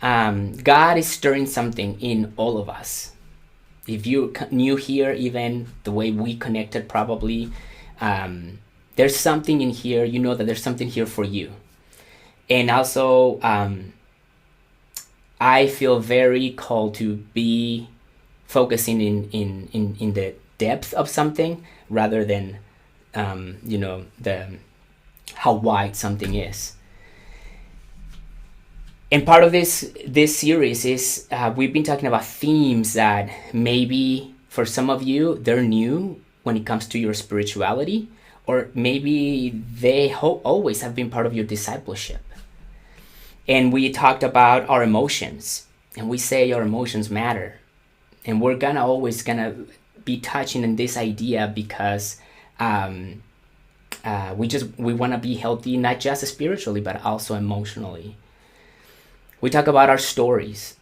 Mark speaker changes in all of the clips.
Speaker 1: God is stirring something in all of us. If you new here, even the way we connected, probably there's something in here. You know that there's something here for you. And also, I feel very called to be focusing in the depth of something rather than the how wide something is. And part of this series is we've been talking about themes that maybe for some of you they're new when it comes to your spirituality, or maybe they always have been part of your discipleship. And we talked about our emotions, and we say our emotions matter, and we're always gonna be touching on this idea because we want to be healthy, not just spiritually but also emotionally. We talk about our stories,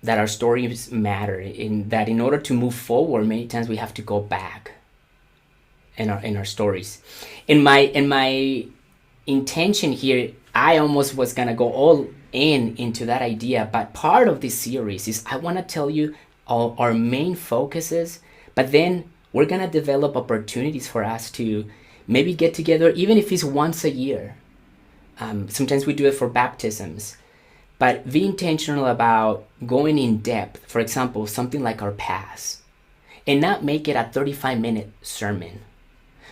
Speaker 1: that our stories matter, in that in order to move forward, many times we have to go back in our stories. In my intention here, I almost was gonna go all into that idea, but part of this series is I want to tell you all our main focuses, but then we're gonna develop opportunities for us to maybe get together, even if it's once a year. Sometimes we do it for baptisms. But be intentional about going in depth, for example, something like our past, and not make it a 35-minute sermon,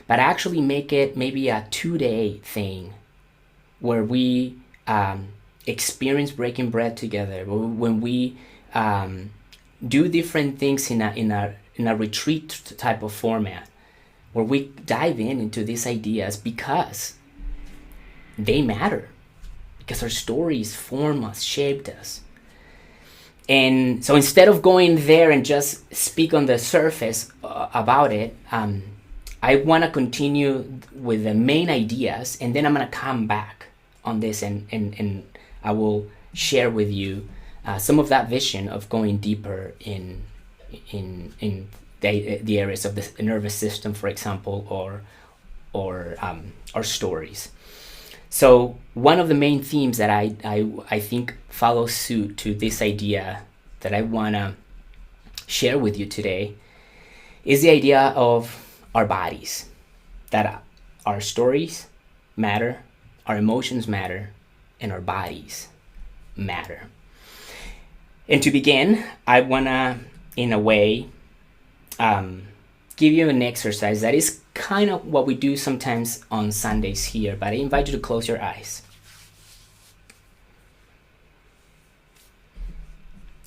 Speaker 1: but actually make it maybe a 2-day thing where we experience breaking bread together, when we do different things in a retreat type of format, where we dive into these ideas because they matter. Because our stories form us, shaped us. And so instead of going there and just speak on the surface about it, I want to continue with the main ideas, and then I'm going to come back on this and I will share with you some of that vision of going deeper in the areas of the nervous system, for example, or our stories. So one of the main themes that I think follows suit to this idea that I want to share with you today is the idea of our bodies, that our stories matter, our emotions matter, and our bodies matter. And to begin, I want to, in a way, give you an exercise that is kind of what we do sometimes on Sundays here, but I invite you to close your eyes.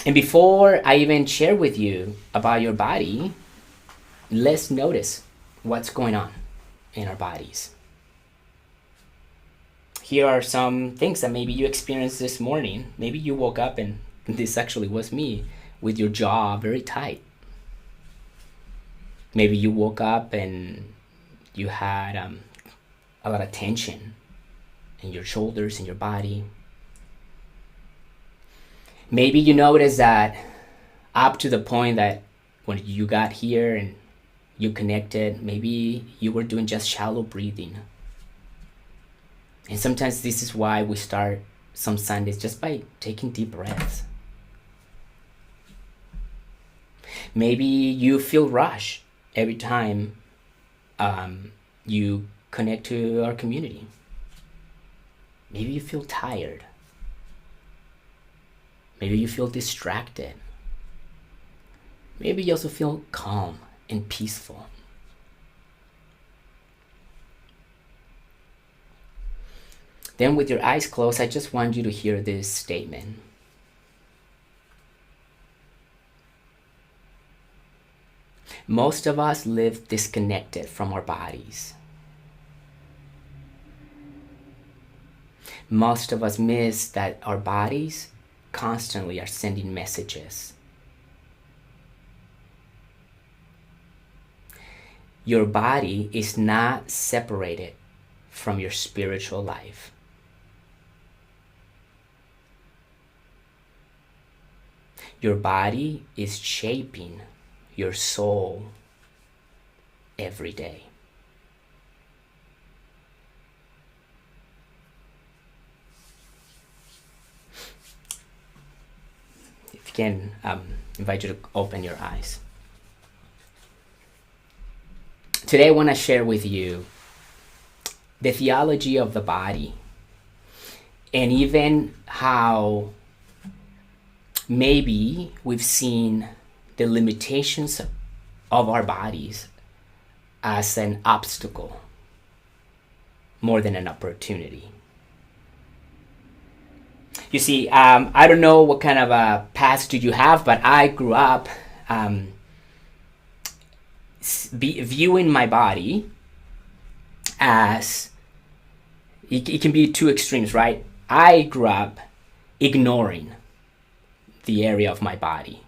Speaker 1: And before I even share with you about your body, let's notice what's going on in our bodies. Here are some things that maybe you experienced this morning. Maybe you woke up, and this actually was me, with your jaw very tight. Maybe you woke up and you had a lot of tension in your shoulders, in your body. Maybe you noticed that up to the point that when you got here and you connected, maybe you were doing just shallow breathing. And sometimes this is why we start some Sundays just by taking deep breaths. Maybe you feel rushed every time you connect to our community. Maybe you feel tired. Maybe you feel distracted. Maybe you also feel calm and peaceful. Then with your eyes closed, I just want you to hear this statement. Most of us live disconnected from our bodies. Most of us miss that our bodies constantly are sending messages. Your body is not separated from your spiritual life. Your body is shaping your soul every day. If you can, invite you to open your eyes. Today I want to share with you the theology of the body, and even how maybe we've seen the limitations of our bodies as an obstacle more than an opportunity. You see, I don't know what kind of a past you have, but I grew up viewing my body as, it can be two extremes, right? I grew up ignoring the area of my body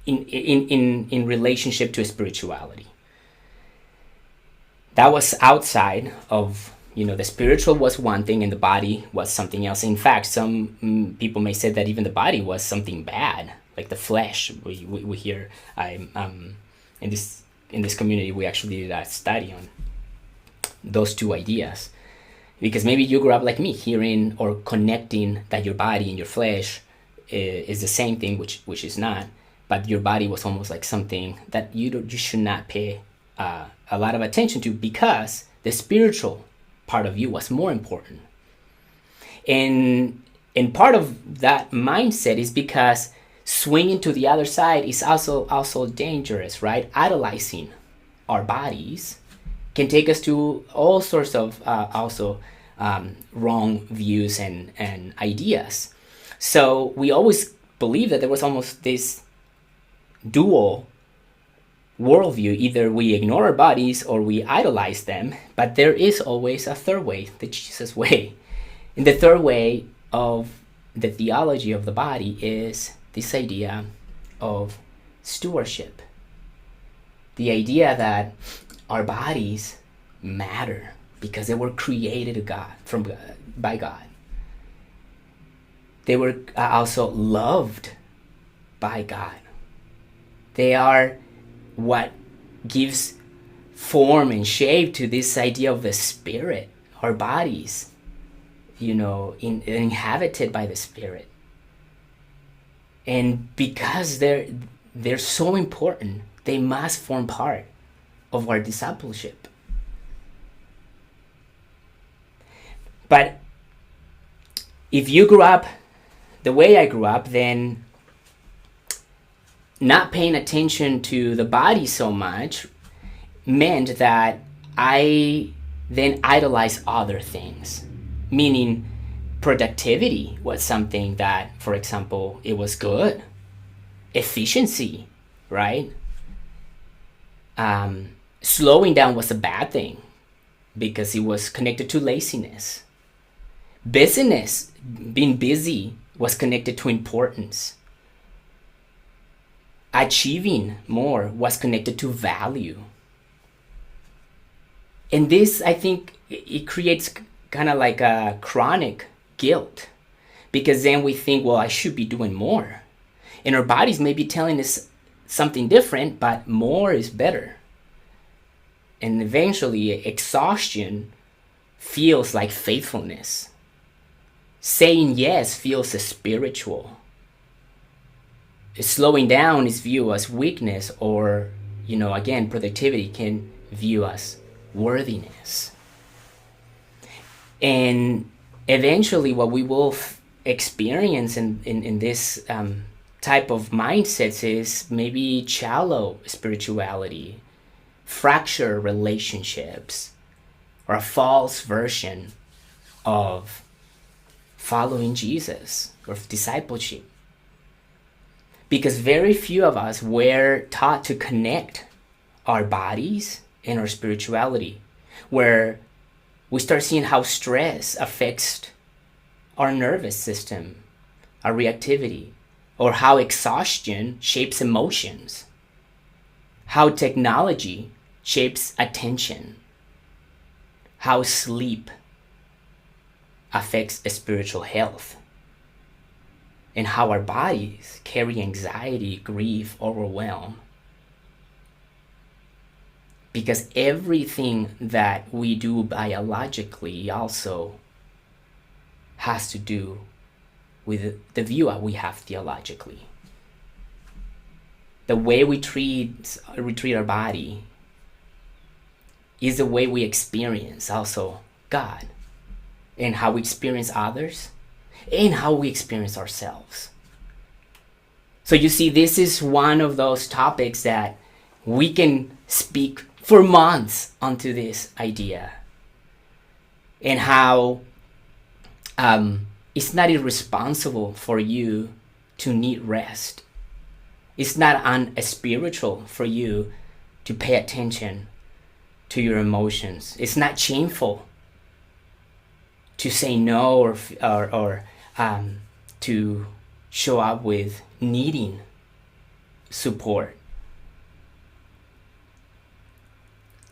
Speaker 1: in relationship to spirituality. That was outside of, the spiritual was one thing and the body was something else. In fact, some people may say that even the body was something bad, like the flesh. We hear, in this community, we actually did a study on those two ideas. Because maybe you grew up like me, hearing or connecting that your body and your flesh is the same thing, which is not. But your body was almost like something that you should not pay a lot of attention to, because the spiritual part of you was more important. And part of that mindset is because swinging to the other side is also dangerous, right? Idolizing our bodies can take us to all sorts of wrong views and ideas. So we always believe that there was almost this dual worldview. Either we ignore our bodies or we idolize them, but there is always a third way, the Jesus way. And the third way of the theology of the body is this idea of stewardship. The idea that our bodies matter because they were created by God. They were also loved by God. They are what gives form and shape to this idea of the spirit. Our bodies, inhabited by the spirit. And because they're so important, they must form part of our discipleship. But if you grew up the way I grew up, then not paying attention to the body so much meant that I then idolized other things. Meaning productivity was something that, for example, it was good. Efficiency, right? Slowing down was a bad thing because it was connected to laziness. Busyness, being busy, was connected to importance. Achieving more was connected to value. And this, I think, it creates kind of like a chronic guilt, because then we think, well, I should be doing more. And our bodies may be telling us something different, but more is better. And eventually, exhaustion feels like faithfulness. Saying yes feels spiritual. Slowing down is viewed as weakness, or, again, productivity can view as worthiness. And eventually what we will experience in this type of mindsets is maybe shallow spirituality, fractured relationships, or a false version of following Jesus or discipleship. Because very few of us were taught to connect our bodies and our spirituality, where we start seeing how stress affects our nervous system, our reactivity, or how exhaustion shapes emotions, how technology shapes attention, how sleep affects spiritual health, and how our bodies carry anxiety, grief, overwhelm. Because everything that we do biologically also has to do with the view we have theologically. the way we treat our body is the way we experience also God, and how we experience others, and how we experience ourselves. So you see, this is one of those topics that we can speak for months onto this idea, and how it's not irresponsible for you to need rest. It's not unspiritual for you to pay attention to your emotions. It's not shameful to say no, or to show up with needing support.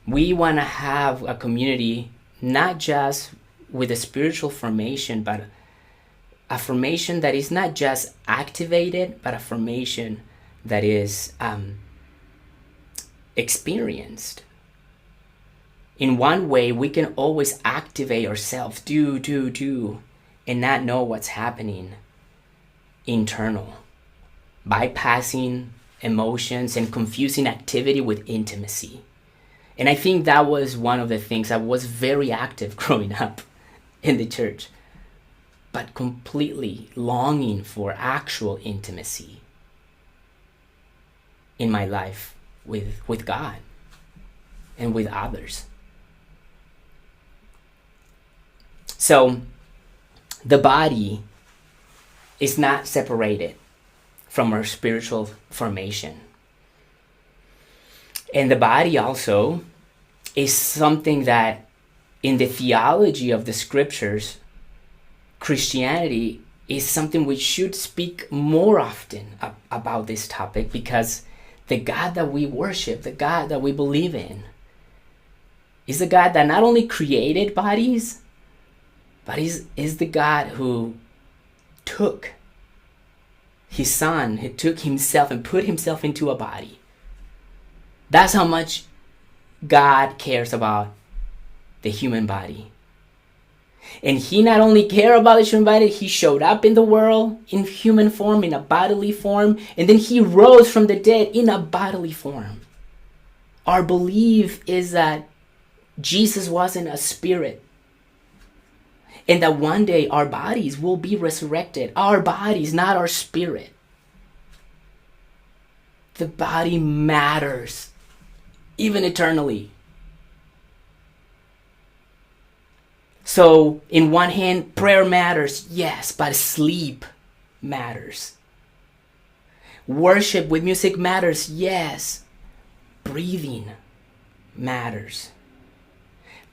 Speaker 1: We want to have a community not just with a spiritual formation, but a formation that is not just activated, but a formation that is experienced. In one way, we can always activate ourselves, do, and not know what's happening internal, bypassing emotions and confusing activity with intimacy. And I think that was one of the things. I was very active growing up in the church, but completely longing for actual intimacy in my life with God and with others. So the body is not separated from our spiritual formation. And the body also is something that in the theology of the scriptures, Christianity is something we should speak more often about this topic, because the God that we worship, the God that we believe in, is the God that not only created bodies, but is the God who took his son, he took himself and put himself into a body. That's how much God cares about the human body. And he not only cared about the human body, he showed up in the world in human form, in a bodily form, and then he rose from the dead in a bodily form. Our belief is that Jesus wasn't a spirit, and that one day our bodies will be resurrected. Our bodies, not our spirit. The body matters, even eternally. So, in one hand, prayer matters, yes, but sleep matters. Worship with music matters, yes. Breathing matters.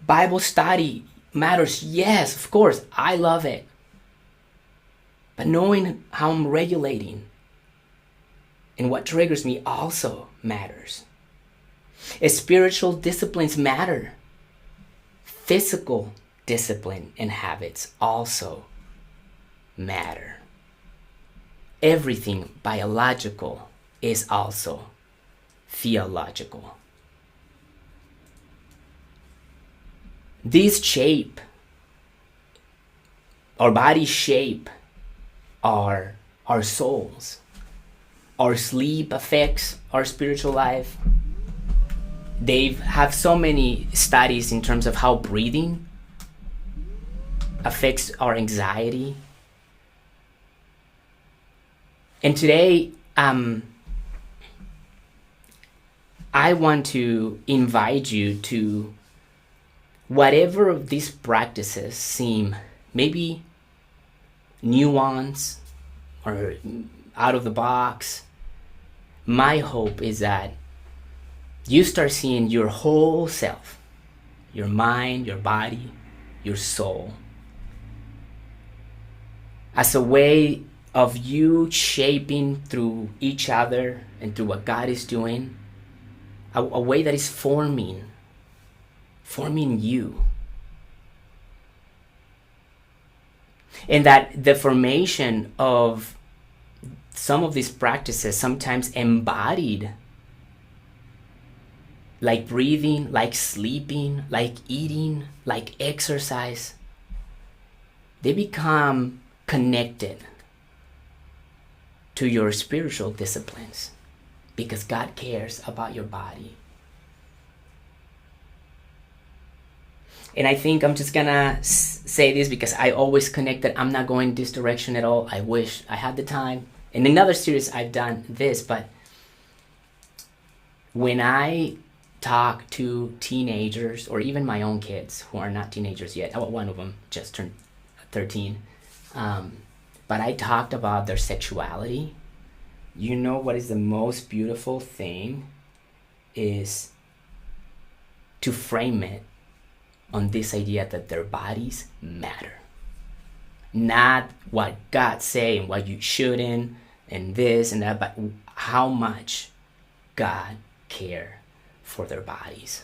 Speaker 1: Bible study matters, yes, of course, I love it. But knowing how I'm regulating and what triggers me also matters. Spiritual disciplines matter. Physical discipline and habits also matter. Everything biological is also theological. These shape, our bodies shape our souls. Our sleep affects our spiritual life. They have so many studies in terms of how breathing affects our anxiety. And today, I want to invite you to whatever of these practices seem maybe nuanced or out of the box. My hope is that you start seeing your whole self, your mind, your body, your soul, as a way of you shaping through each other and through what God is doing, a way that is forming you. And that the formation of some of these practices, sometimes embodied, like breathing, like sleeping, like eating, like exercise, they become connected to your spiritual disciplines. because God cares about your body. And I think I'm just gonna say this because I always connect that I'm not going this direction at all. I wish I had the time. In another series I've done this, but when I talk to teenagers or even my own kids who are not teenagers yet, one of them just turned 13, but I talked about their sexuality. You know what is the most beautiful thing is to frame it on this idea that their bodies matter. Not what God say and what you shouldn't and this and that, but how much God care for their bodies.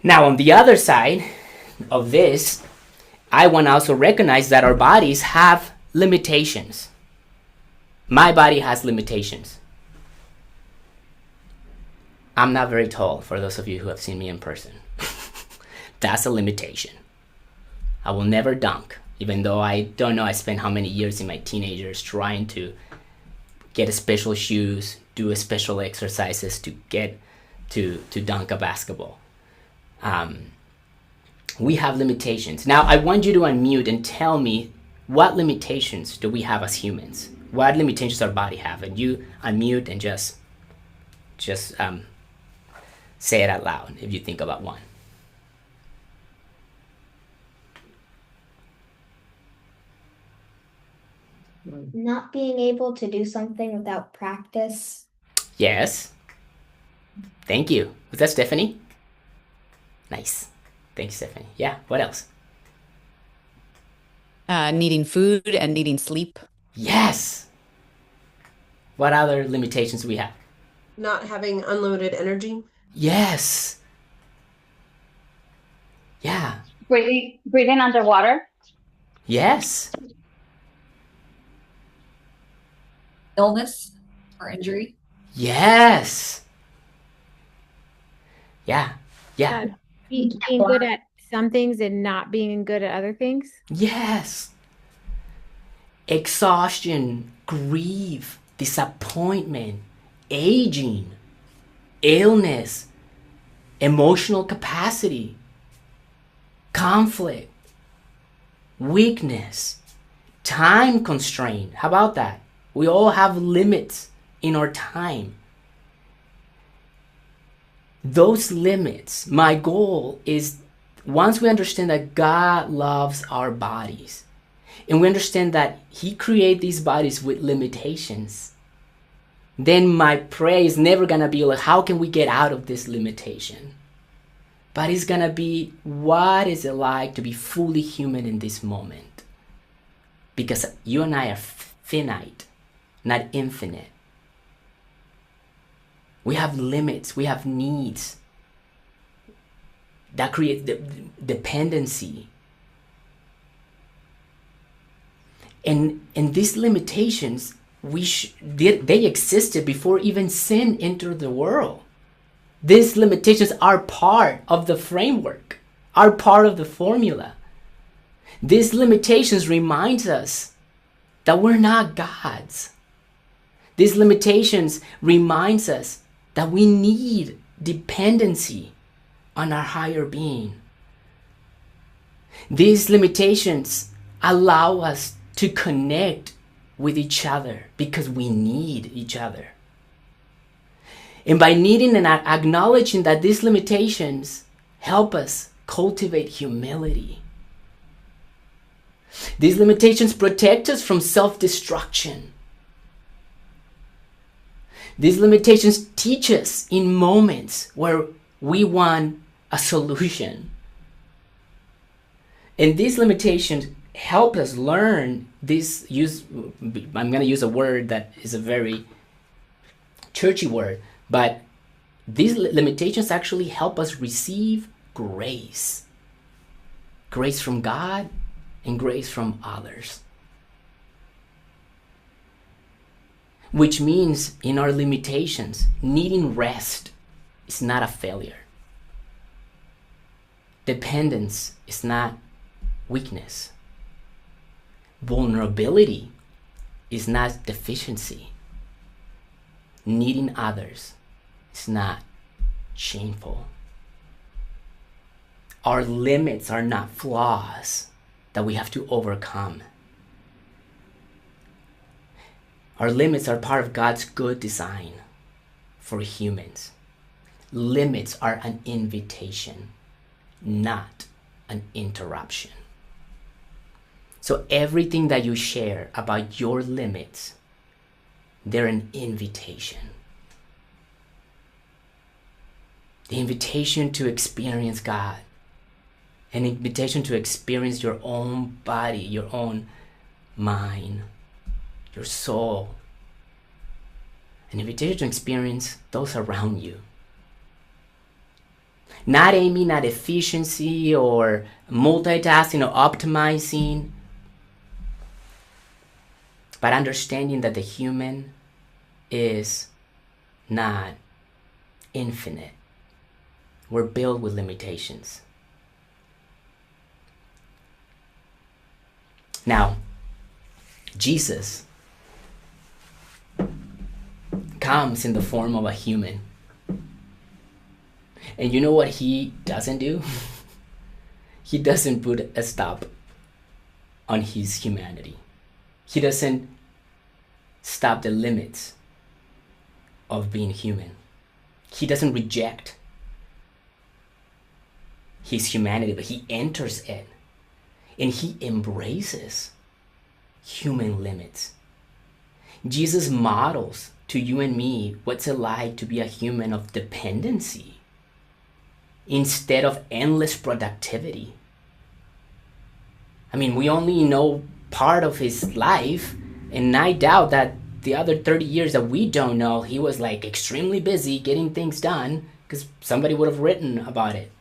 Speaker 1: Now, on the other side of this, I want to also recognize that our bodies have limitations. My body has limitations. I'm not very tall, for those of you who have seen me in person. That's a limitation. I will never dunk, even though I don't know, I spent how many years in my teenagers trying to get a special shoes, do a special exercises to get to dunk a basketball. We have limitations. Now, I want you to unmute and tell me, what limitations do we have as humans? What limitations our body have? And you unmute and just say it out loud if you think about one.
Speaker 2: Not being able to do something without practice.
Speaker 1: Yes. Thank you. Was that Stephanie? Nice. Thanks, Stephanie. Yeah, what else?
Speaker 3: Needing food and needing sleep.
Speaker 1: Yes. What other limitations do we have?
Speaker 4: Not having unlimited energy.
Speaker 1: Yes. Yeah.
Speaker 5: Breathing underwater.
Speaker 1: Yes.
Speaker 6: Illness or injury.
Speaker 1: Yes. Yeah.
Speaker 7: Being good at some things and not being good at other things.
Speaker 1: Yes. Exhaustion, grief, disappointment, aging, illness, emotional capacity, conflict, weakness, time constraint. How about that? We all have limits in our time. Those limits, my goal is, once we understand that God loves our bodies, and we understand that He created these bodies with limitations, then my prayer is never gonna be like, how can we get out of this limitation? But it's gonna be, what is it like to be fully human in this moment? Because you and I are finite, not infinite. We have limits, we have needs. That creates dependency. And these limitations, they existed before even sin entered the world. These limitations are part of the framework, are part of the formula. These limitations remind us that we're not gods. These limitations reminds us that we need dependency on our higher being. These limitations allow us to connect with each other because we need each other. And by needing and acknowledging that these limitations help us cultivate humility. These limitations protect us from self-destruction. These limitations teach us in moments where we want a solution. And these limitations help us learn this. I'm going to use a word that is a very churchy word, but these limitations actually help us receive grace. Grace from God and grace from others. Which means in our limitations, needing rest is not a failure. Dependence is not weakness. Vulnerability is not deficiency. needing others is not shameful. Our limits are not flaws that we have to overcome. Our limits are part of God's good design for humans. Limits are an invitation, not an interruption. So everything that you share about your limits, they're an invitation. The invitation to experience God, an invitation to experience your own body, your own mind, your soul, an invitation to experience those around you. Not aiming at efficiency or multitasking or optimizing, but understanding that the human is not infinite. We're built with limitations. Now, Jesus comes in the form of a human. And you know what he doesn't do? He doesn't put a stop on his humanity. He doesn't stop the limits of being human. He doesn't reject his humanity, but he enters it and he embraces human limits. Jesus models to you and me what's it like to be a human of dependency instead of endless productivity. I mean, we only know part of his life, and I doubt that the other 30 years that we don't know, he was like extremely busy getting things done, because somebody would have written about it.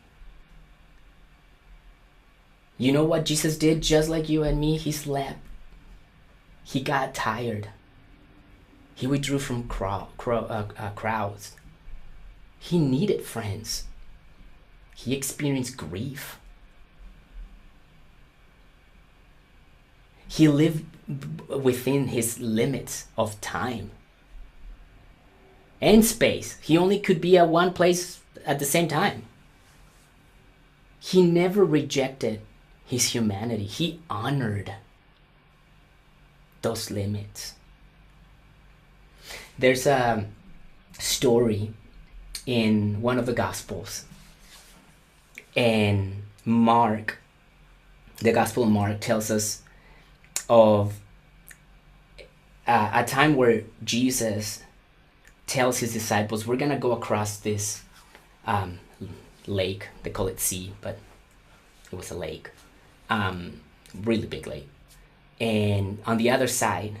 Speaker 1: You know what Jesus did just like you and me? He slept. He got tired. He withdrew from crowds. He needed friends. He experienced grief. He lived within his limits of time and space. He only could be at one place at the same time. He never rejected his humanity. He honored those limits. There's a story in one of the Gospels, and Mark, the Gospel of Mark, tells us of a time where Jesus tells his disciples, we're going to go across this lake. They call it sea, but it was a lake. Really big lake. And on the other side,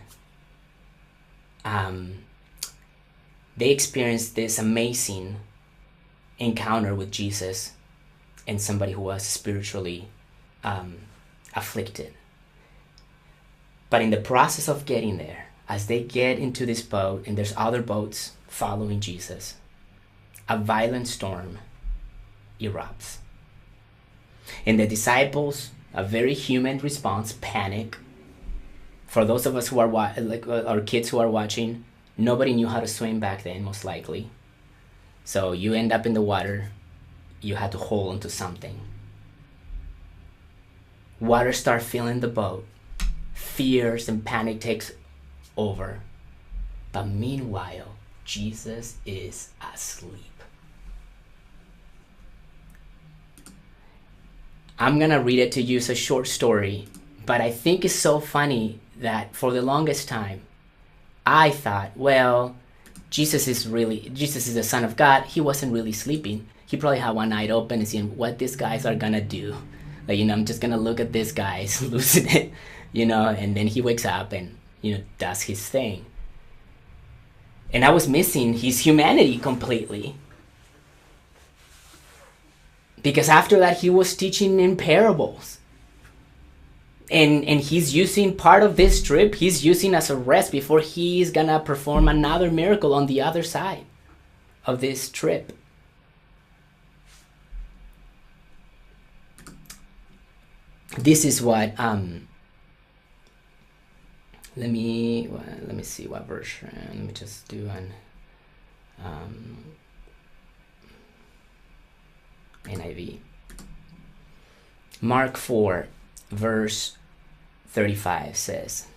Speaker 1: they experienced this amazing encounter with Jesus and somebody who was spiritually afflicted. But in the process of getting there, as they get into this boat and there's other boats following Jesus, a violent storm erupts. And the disciples, a very human response, panic. For those of us who are like our kids who are watching, nobody knew how to swim back then, most likely. So you end up in the water, you had to hold onto something. Water starts filling the boat. Fears and panic takes over. But meanwhile, Jesus is asleep. I'm gonna read it to you. It's a short story, but I think it's so funny that for the longest time, I thought, well, Jesus is the Son of God. He wasn't really sleeping. He probably had one eye open and seeing what these guys are gonna do. Like, I'm just gonna look at these guys losing it, and then he wakes up and, does his thing. And I was missing his humanity completely. Because after that, he was teaching in parables. And he's using part of this trip, he's using as a rest before he's gonna perform another miracle on the other side of this trip. This is what let me see what version. Let me just do an NIV. Mark 4, verse 35 says,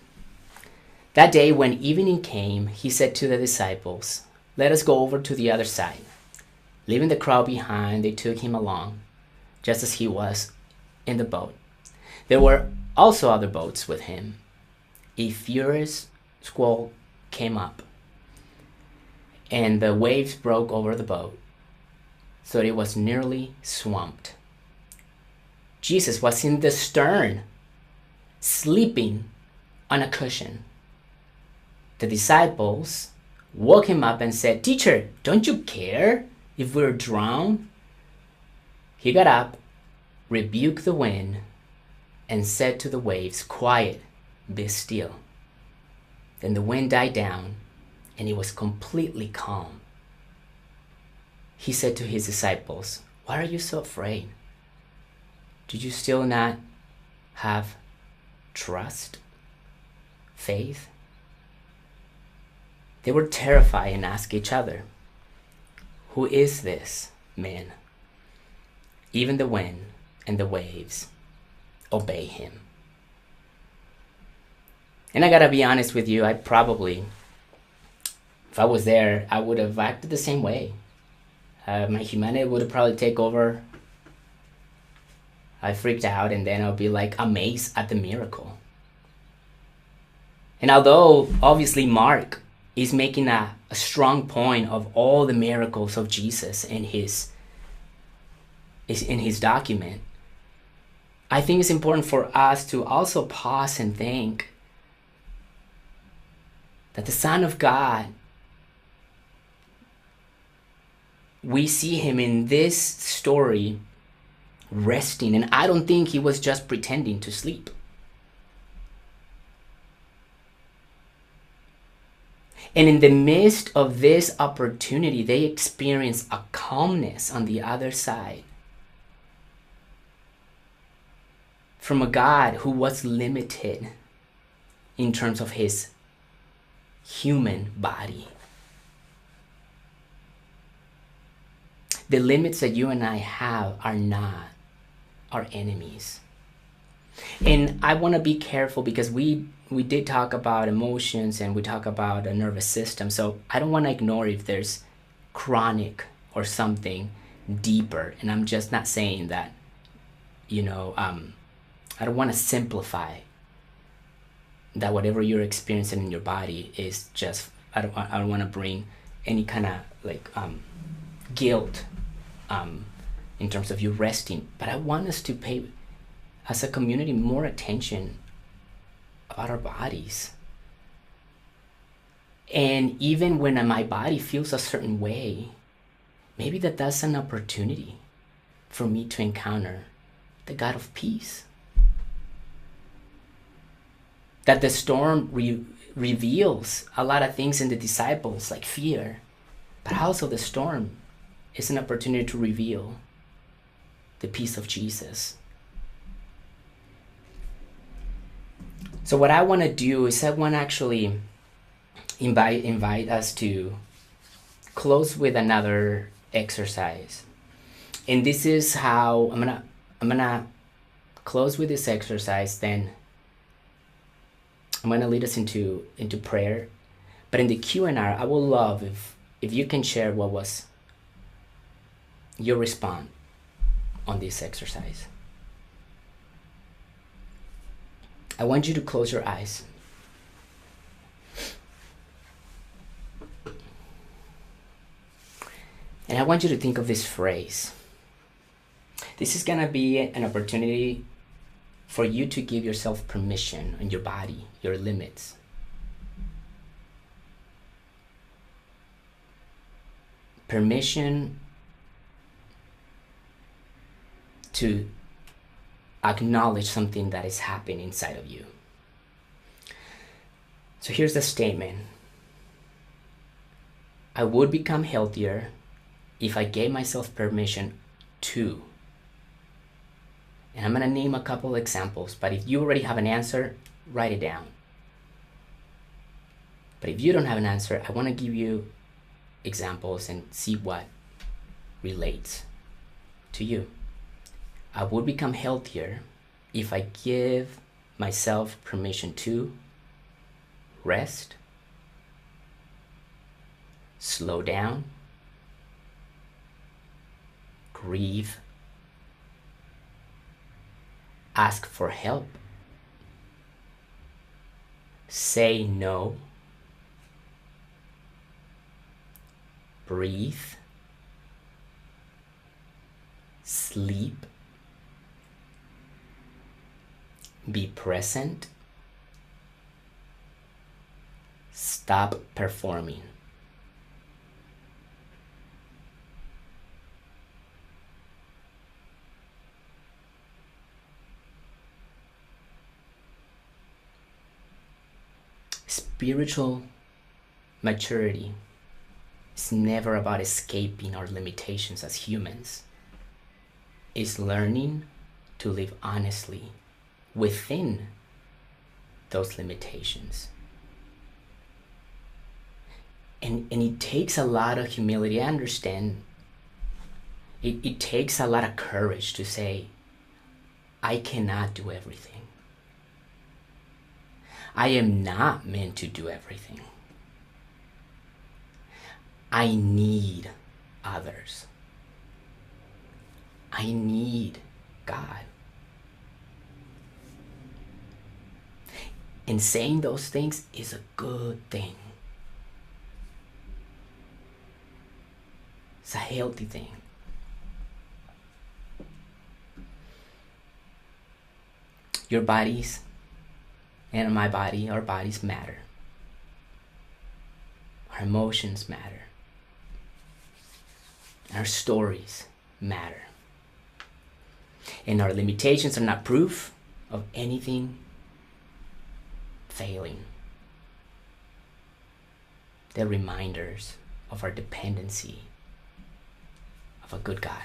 Speaker 1: "That day when evening came, he said to the disciples, 'Let us go over to the other side.' Leaving the crowd behind, they took him along, just as he was in the boat. There were also other boats with him. A furious squall came up, and the waves broke over the boat, so it was nearly swamped. Jesus was in the stern, sleeping on a cushion. The disciples woke him up and said, 'Teacher, don't you care if we're drowned?' He got up, rebuked the wind, and said to the waves, 'Quiet, be still.' Then the wind died down, and it was completely calm. He said to his disciples, 'Why are you so afraid? Do you still not have trust, faith?' They were terrified and asked each other, 'Who is this man? Even the wind and the waves obey him.'" And I gotta be honest with you, I probably, if I was there, I would have acted the same way. My humanity would have probably taken over. I freaked out, and then I'll be like amazed at the miracle. And although obviously Mark is making a strong point of all the miracles of Jesus in his document, I think it's important for us to also pause and think that the Son of God, we see him in this story resting, and I don't think he was just pretending to sleep. And in the midst of this opportunity, they experience a calmness on the other side from a God who was limited in terms of his human body. The limits that you and I have are not our enemies. And I want to be careful because we did talk about emotions and we talk about a nervous system. So I don't want to ignore if there's chronic or something deeper. And I'm just not saying that, I don't want to simplify that whatever you're experiencing in your body is just, I don't want to bring any kind of guilt in terms of you resting. But I want us to pay, as a community, more attention about our bodies. And even when my body feels a certain way, maybe that's an opportunity for me to encounter the God of peace. That the storm reveals a lot of things in the disciples, like fear, but also the storm is an opportunity to reveal the peace of Jesus. So what I want to do is I want to actually invite us to close with another exercise. And this is how I'm gonna close with this exercise, then I'm gonna lead us into prayer. But in the Q&R, I would love if you can share what was your response on this exercise. I want you to close your eyes. And I want you to think of this phrase. This is gonna be an opportunity for you to give yourself permission on your body, your limits. Permission to acknowledge something that is happening inside of you. So here's the statement. I would become healthier if I gave myself permission to. And I'm going to name a couple examples, but if you already have an answer, write it down. But if you don't have an answer, I want to give you examples and see what relates to you. I would become healthier if I give myself permission to rest, slow down, grieve, ask for help, say no, breathe, sleep, be present, stop performing. Spiritual maturity is never about escaping our limitations as humans. It's learning to live honestly within those limitations. And it takes a lot of humility. I understand. It takes a lot of courage to say, I cannot do everything. I am not meant to do everything. I need others. I need God. And saying those things is a good thing. It's a healthy thing. Your bodies and my body, our bodies matter. Our emotions matter. Our stories matter. And our limitations are not proof of anything failing. They're reminders of our dependency of a good God.